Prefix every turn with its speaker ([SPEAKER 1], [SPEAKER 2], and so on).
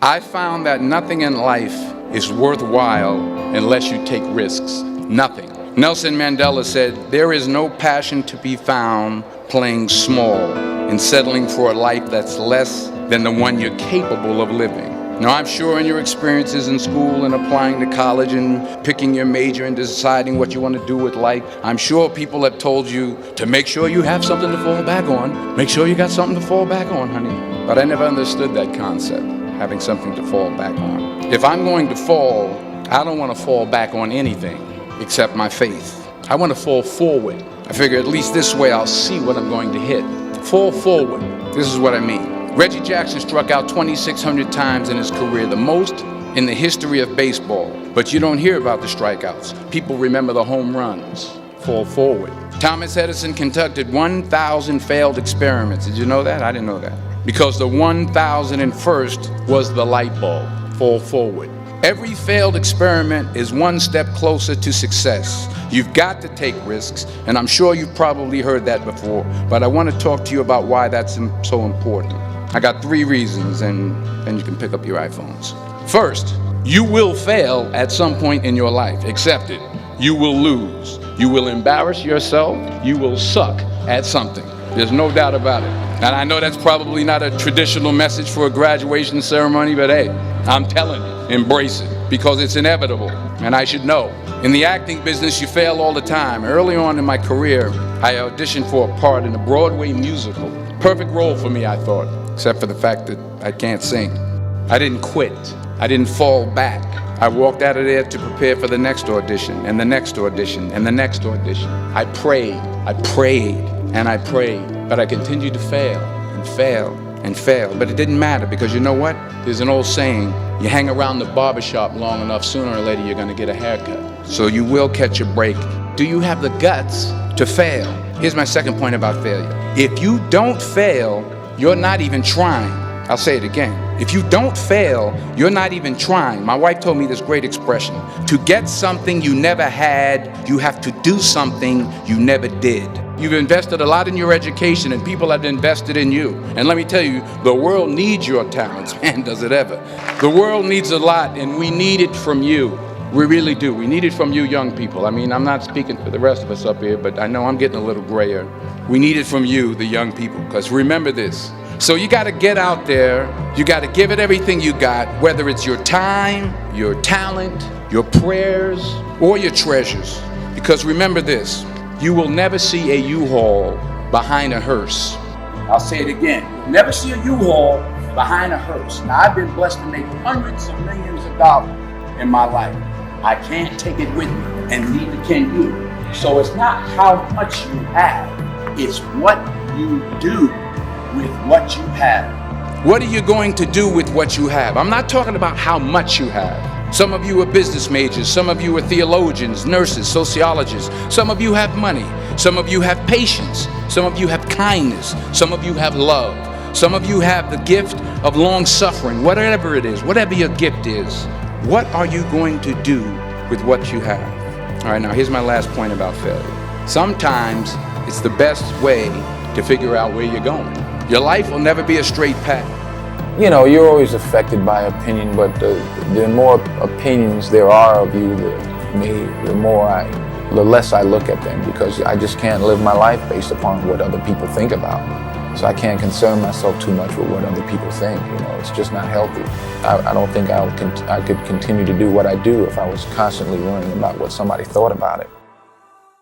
[SPEAKER 1] I found that nothing in life is worthwhile unless you take risks. Nothing. Nelson Mandela said, "There is no passion to be found playing small and settling for a life that's less than the one you're capable of living." Now, I'm sure in your experiences in school and applying to college and picking your major and deciding what you want to do with life, I'm sure people have told you to make sure you have something to fall back on. Make sure you got something to fall back on, honey. But I never understood that concept, having something to fall back on. If I'm going to fall, I don't want to fall back on anything except my faith. I want to fall forward. I figure at least this way I'll see what I'm going to hit. Fall forward. This is what I mean. Reggie Jackson struck out 2,600 times in his career, the most in the history of baseball. But you don't hear about the strikeouts. People remember the home runs. Fall forward. Thomas Edison conducted 1,000 failed experiments. Did you know that? I didn't know that. Because the 1,001st was the light bulb. Fall forward. Every failed experiment is one step closer to success. You've got to take risks, and I'm sure you've probably heard that before, but I want to talk to you about why that's so important. I got 3 reasons, and then you can pick up your iPhones. First, you will fail at some point in your life. Accept it. You will lose. You will embarrass yourself. You will suck at something. There's no doubt about it. And I know that's probably not a traditional message for a graduation ceremony, but hey, I'm telling you, embrace it, because it's inevitable, and I should know. In the acting business, you fail all the time. Early on in my career, I auditioned for a part in a Broadway musical. Perfect role for me, I thought, except for the fact that I can't sing. I didn't quit. I didn't fall back. I walked out of there to prepare for the next audition, and the next audition, and the next audition. I prayed, and I prayed, but I continued to fail, and fail, and fail. But it didn't matter, because you know what? There's an old saying, you hang around the barbershop long enough, sooner or later you're gonna get a haircut. So you will catch a break. Do you have the guts to fail? Here's my second point about failure. If you don't fail, you're not even trying. I'll say it again. If you don't fail, you're not even trying. My wife told me this great expression. To get something you never had, you have to do something you never did. You've invested a lot in your education, and people have invested in you. And let me tell you, the world needs your talents. Man, does it ever. The world needs a lot, and we need it from you. We really do. We need it from you young people. I mean, I'm not speaking for the rest of us up here, but I know I'm getting a little grayer. We need it from you, the young people, because remember this. So you got to get out there. You got to give it everything you got, whether it's your time, your talent, your prayers, or your treasures. Because remember this, you will never see a U-Haul behind a hearse. I'll say it again. You'll never see a U-Haul behind a hearse. Now, I've been blessed to make hundreds of millions of dollars in my life. I can't take it with me, and neither can you. So it's not how much you have, it's what you do with what you have. What are you going to do with what you have? I'm not talking about how much you have. Some of you are business majors, some of you are theologians, nurses, sociologists. Some of you have money, some of you have patience, some of you have kindness, some of you have love, some of you have the gift of long suffering. Whatever it is, whatever your gift is, what are you going to do with what you have? All right, now here's my last point about failure. Sometimes it's the best way to figure out where you're going. Your life will never be a straight path.
[SPEAKER 2] You know, you're always affected by opinion, but the more opinions there are of you, the less I look at them, because I just can't live my life based upon what other people think about me. So I can't concern myself too much with what other people think. You know, it's just not healthy. I don't think I could continue to do what I do if I was constantly worrying about what somebody thought about it.